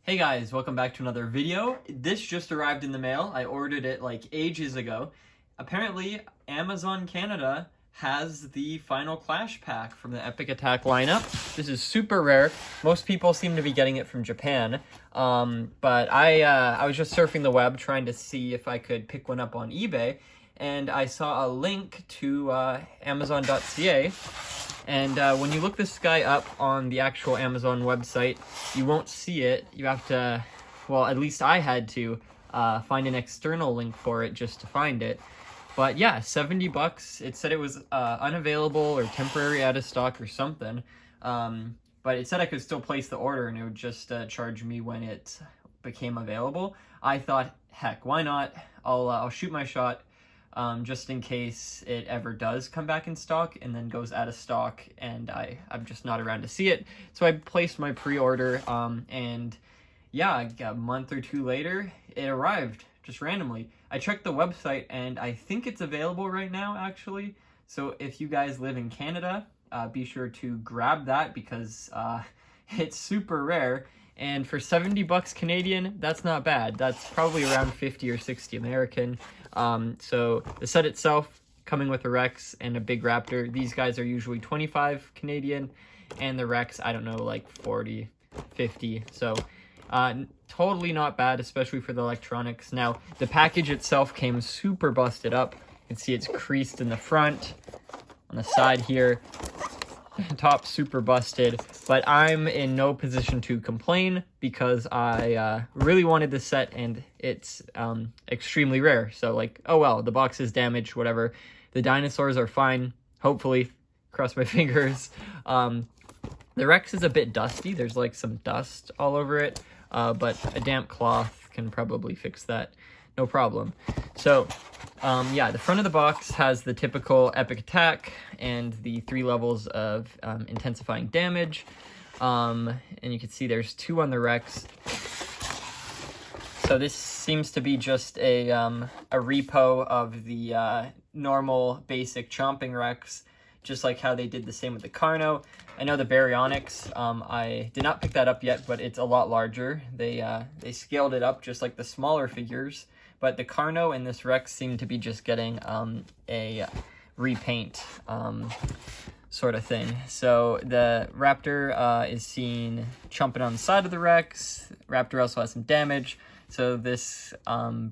Hey guys, welcome back to another video. This just arrived in the mail. I ordered it like ages ago. Apparently, Amazon Canada has the final Clash pack from the Epic Attack lineup. This is super rare. Most people seem to be getting it from Japan. But I was just surfing the web trying to see if I could pick one up on eBay, and I saw a link to Amazon.ca. And when you look this guy up on the actual Amazon website, you won't see it. You have to, well, at least I had to find an external link for it just to find it. But yeah, $70. It said it was unavailable or temporary out of stock or something. But it said I could still place the order and it would just charge me when it became available. I thought, heck, why not? I'll shoot my shot. Just in case it ever does come back in stock and then goes out of stock and I'm just not around to see it. So I placed my pre-order, and yeah, a month or two later, it arrived just randomly. I checked the website and I think it's available right now, actually. So if you guys live in Canada, be sure to grab that because it's super rare. And for $70 Canadian, that's not bad. That's probably around 50 or 60 American. So the set itself, coming with a Rex and a big Raptor, these guys are usually 25 Canadian, and the Rex, I don't know, like 40, 50. So totally not bad, especially for the electronics. Now, the package itself came super busted up. You can see it's creased in the front, on the side here. Top super busted, but I'm in no position to complain because I really wanted this set and it's extremely rare. So like, oh well, the box is damaged, whatever. The dinosaurs are fine, hopefully, cross my fingers. The Rex is a bit dusty. There's like some dust all over it, but a damp cloth can probably fix that, no problem. So yeah, the front of the box has the typical Epic Attack and the 3 levels of intensifying damage. And you can see there's 2 on the Rex. So this seems to be just a repo of the normal basic chomping Rex, just like how they did the same with the Carno. I know the Baryonyx, I did not pick that up yet, but it's a lot larger. They scaled it up just like the smaller figures. But the Carno and this Rex seem to be just getting a repaint sort of thing. So the Raptor is seen chomping on the side of the Rex. Raptor also has some damage. So this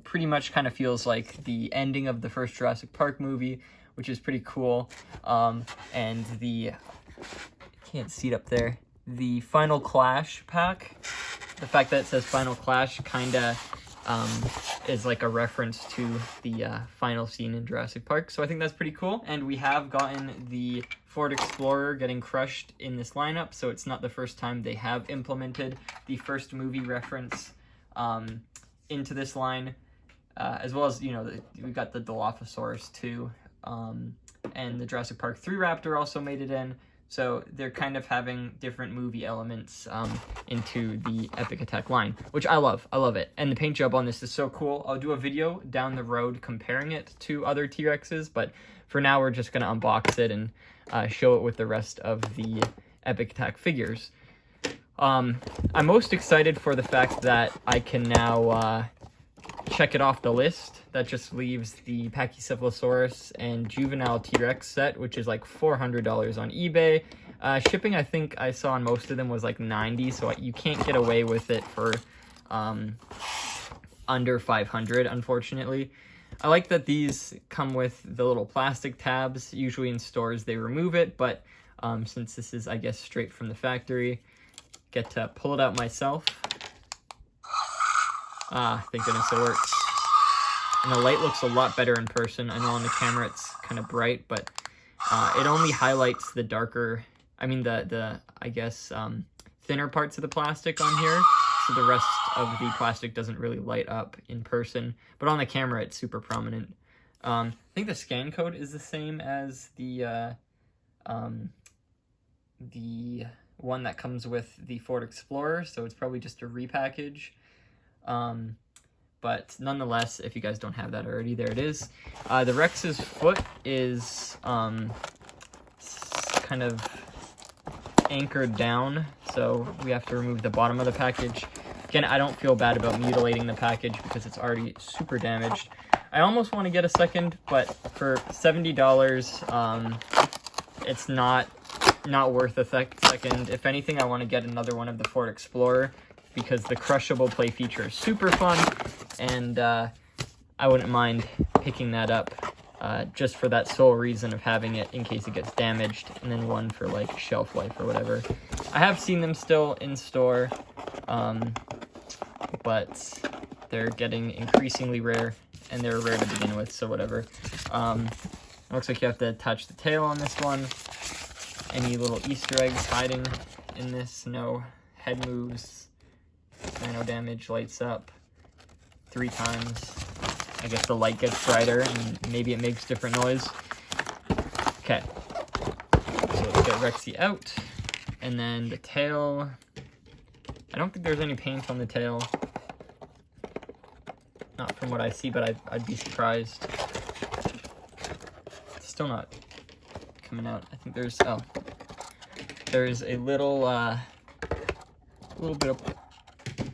pretty much kind of feels like the ending of the first Jurassic Park movie, which is pretty cool. And the, can't see it up there, the Final Clash pack. The fact that it says Final Clash kind of is like a reference to the final scene in Jurassic Park. So I think that's pretty cool. And we have gotten the Ford Explorer getting crushed in this lineup, so it's not the first time they have implemented the first movie reference into this line, as well as, you know, we've got the Dilophosaurus too, and the Jurassic Park 3 Raptor also made it in. So they're kind of having different movie elements into the Epic Attack line, which I love. I love it. And the paint job on this is so cool. I'll do a video down the road comparing it to other T-Rexes, but for now we're just going to unbox it and show it with the rest of the Epic Attack figures. I'm most excited for the fact that I can now check it off the list. That just leaves the Pachycephalosaurus and Juvenile T-Rex set, which is like $400 on eBay. Shipping, I think I saw on most of them was like $90, so you can't get away with it for under $500, unfortunately. I like that these come with the little plastic tabs. Usually in stores they remove it, but since this is, I guess, straight from the factory, get to pull it out myself. Ah, thank goodness it works. And the light looks a lot better in person. I know on the camera it's kind of bright, but it only highlights the darker, I mean the I guess, thinner parts of the plastic on here. So the rest of the plastic doesn't really light up in person. But on the camera it's super prominent. I think the scan code is the same as the one that comes with the Ford Explorer, so it's probably just a repackage. But nonetheless, if you guys don't have that already, there it is. The Rex's foot is kind of anchored down, so we have to remove the bottom of the package. Again, I don't feel bad about mutilating the package because it's already super damaged. I almost want to get a second, but for $70, it's not worth a second. If anything, I want to get another one of the Ford Explorer because the crushable play feature is super fun, and I wouldn't mind picking that up just for that sole reason of having it in case it gets damaged, and then one for like shelf life or whatever. I have seen them still in store, but they're getting increasingly rare, and they're rare to begin with, so whatever. It looks like you have to attach the tail on this one. Any little Easter eggs hiding in this? No. Head moves. Nano damage, lights up 3 times. I guess the light gets brighter and maybe it makes different noise. Okay. So let's get Rexy out. And then the tail. I don't think there's any paint on the tail. Not from what I see, but I'd be surprised. It's still not coming out. I think there's there's a little bit of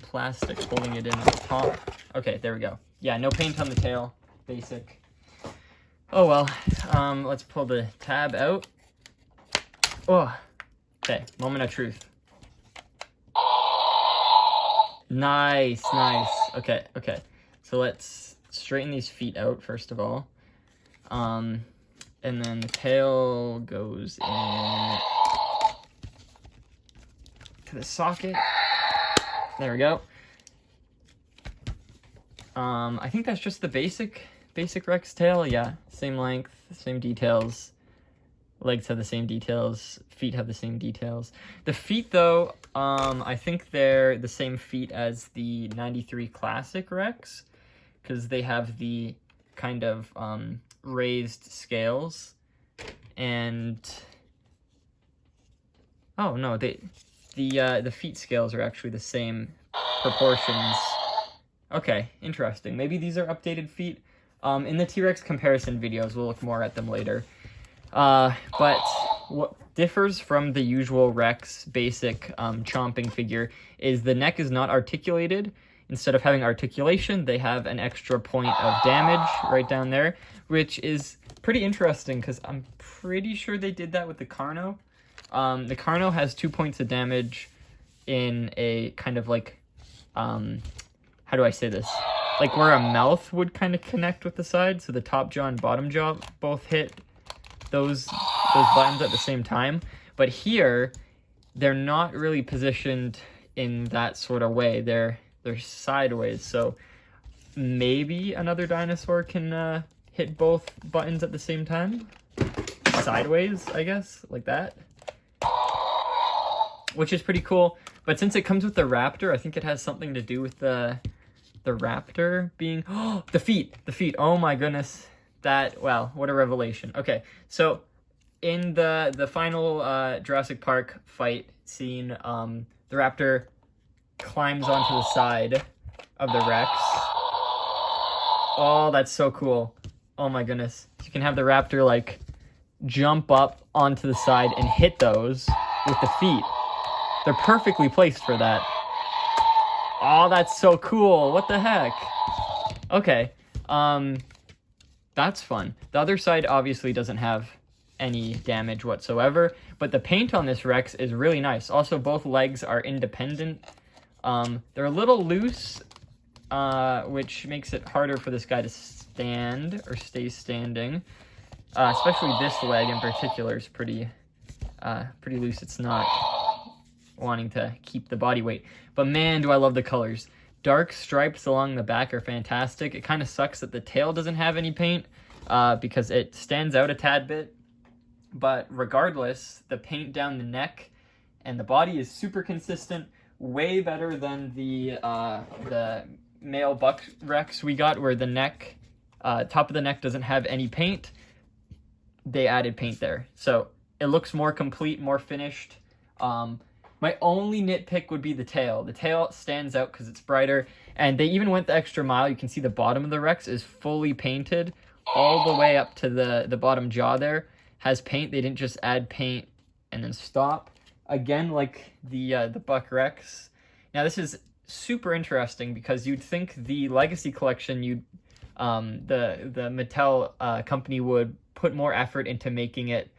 plastic holding it in at the top. Okay, there we go. Yeah, no paint on the tail. Basic. Oh well. Let's pull the tab out. Oh. Okay, moment of truth. Nice, nice. Okay. So let's straighten these feet out first of all. And then the tail goes in to the socket. There we go. I think that's just the basic Rex tail. Yeah, same length, same details. Legs have the same details. Feet have the same details. The feet, though, I think they're the same feet as the 93 Classic Rex, because they have the kind of raised scales. And oh no, the feet scales are actually the same proportions. Okay, interesting. Maybe these are updated feet. In the T-Rex comparison videos, we'll look more at them later. But what differs from the usual Rex basic chomping figure is the neck is not articulated. Instead of having articulation, they have an extra point of damage right down there, which is pretty interesting because I'm pretty sure they did that with the Carno. The Carno has 2 points of damage in a kind of like, how do I say this? Like where a mouth would kind of connect with the side, so the top jaw and bottom jaw both hit those buttons at the same time. But here, they're not really positioned in that sort of way. They're sideways, so maybe another dinosaur can hit both buttons at the same time. Sideways, I guess, like that. Which is pretty cool. But since it comes with the raptor, I think it has something to do with the raptor being... Oh, the feet! Oh my goodness. That, wow, what a revelation. Okay, so in the final Jurassic Park fight scene, the raptor climbs onto the side of the Rex. Oh, that's so cool. Oh my goodness. You can have the raptor, like, jump up onto the side and hit those with the feet. They're perfectly placed for that. Oh, that's so cool. What the heck? Okay. That's fun. The other side obviously doesn't have any damage whatsoever, but the paint on this Rex is really nice. Also, both legs are independent. They're a little loose, which makes it harder for this guy to stand or stay standing. Especially this leg in particular is pretty loose. It's not wanting to keep the body weight. But man, do I love the colors. Dark stripes along the back are fantastic. It kind of sucks that the tail doesn't have any paint because it stands out a tad bit. But regardless, the paint down the neck and the body is super consistent. Way better than the male buck Rex we got, where the neck, top of the neck doesn't have any paint. They added paint there. So it looks more complete, more finished. My only nitpick would be the tail. The tail stands out because it's brighter, and they even went the extra mile. You can see the bottom of the Rex is fully painted all the way up to the bottom jaw there. Has paint. They didn't just add paint and then stop. Again, like the Buck Rex. Now this is super interesting because you'd think the Legacy Collection, the Mattel company would put more effort into making it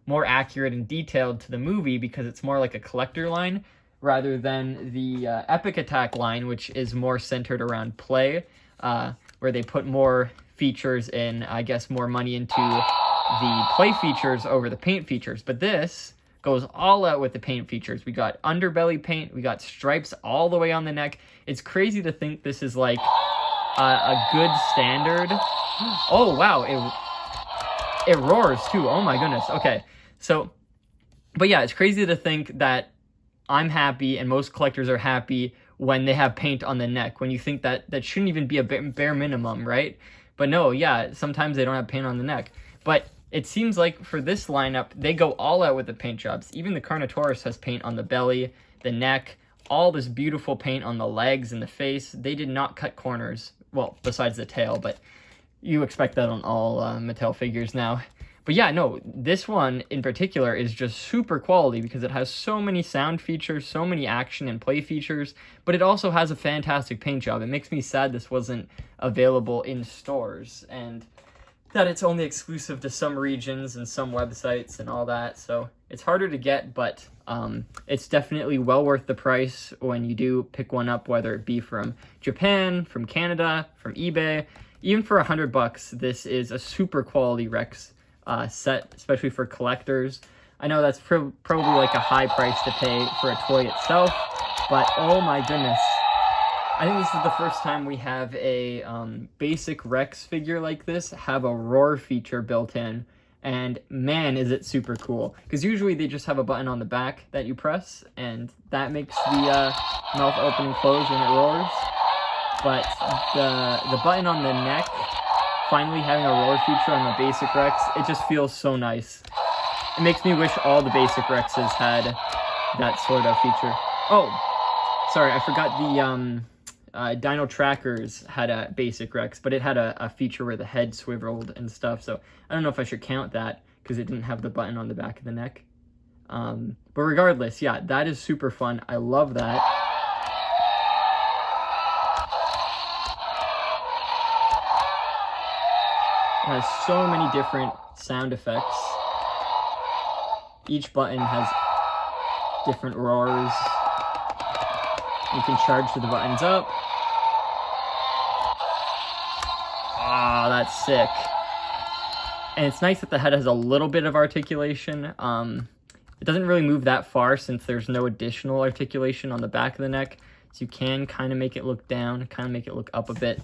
more accurate and detailed to the movie because it's more like a collector line rather than the Epic Attack line, which is more centered around play, where they put more features in, I guess, more money into the play features over the paint features. But this goes all out with the paint features. We got underbelly paint, we got stripes all the way on the neck. It's crazy to think this is like a good standard. Oh wow, it roars too. Oh my goodness. Okay, so, but yeah, it's crazy to think that I'm happy and most collectors are happy when they have paint on the neck, when you think that that shouldn't even be a bare minimum, right? But no, yeah, sometimes they don't have paint on the neck. But it seems like for this lineup, they go all out with the paint jobs. Even the Carnotaurus has paint on the belly, the neck, all this beautiful paint on the legs and the face. They did not cut corners, well, besides the tail, but you expect that on all Mattel figures now. But yeah, no, this one in particular is just super quality because it has so many sound features, so many action and play features, but it also has a fantastic paint job. It makes me sad this wasn't available in stores and that it's only exclusive to some regions and some websites and all that. So it's harder to get, but it's definitely well worth the price when you do pick one up, whether it be from Japan, from Canada, from eBay. Even for $100, this is a super quality Rex set, especially for collectors. I know that's probably like a high price to pay for a toy itself, but oh my goodness. I think this is the first time we have a basic Rex figure like this have a roar feature built in, and man, is it super cool. Because usually they just have a button on the back that you press, and that makes the mouth open and close when it roars. But the button on the neck, finally having a roar feature on the basic Rex, it just feels so nice. It makes me wish all the basic Rexes had that sort of feature. Oh, sorry, I forgot the Dino Trackers had a basic Rex, but it had a feature where the head swiveled and stuff, so I don't know if I should count that because it didn't have the button on the back of the neck. But regardless, yeah, that is super fun. I love that. It has so many different sound effects. Each button has different roars. You can charge the buttons up. Ah, that's sick. And it's nice that the head has a little bit of articulation. It doesn't really move that far since there's no additional articulation on the back of the neck. So you can kind of make it look down, kind of make it look up a bit.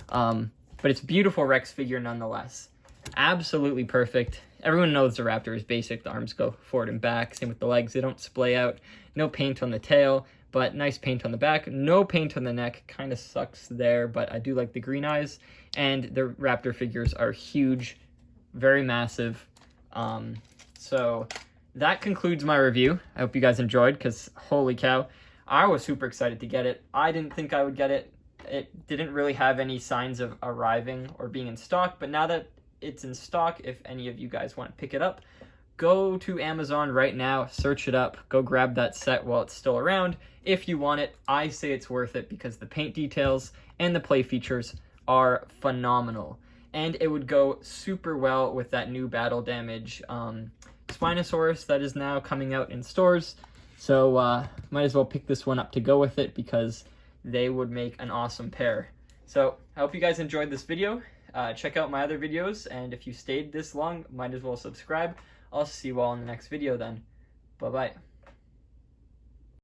But it's a beautiful Rex figure nonetheless. Absolutely perfect. Everyone knows the Raptor is basic. The arms go forward and back. Same with the legs. They don't splay out. No paint on the tail, but nice paint on the back. No paint on the neck. Kind of sucks there, but I do like the green eyes. And the Raptor figures are huge, very massive. So that concludes my review. I hope you guys enjoyed because holy cow, I was super excited to get it. I didn't think I would get it. It didn't really have any signs of arriving or being in stock, but now that it's in stock, if any of you guys want to pick it up, go to Amazon right now, search it up, go grab that set while it's still around. If you want it, I say it's worth it because the paint details and the play features are phenomenal. And it would go super well with that new battle damage Spinosaurus that is now coming out in stores. So might as well pick this one up to go with it because they would make an awesome pair. So I hope you guys enjoyed this video. Check out my other videos, and if you stayed this long, might as well subscribe. I'll see you all in the next video then. Bye-bye.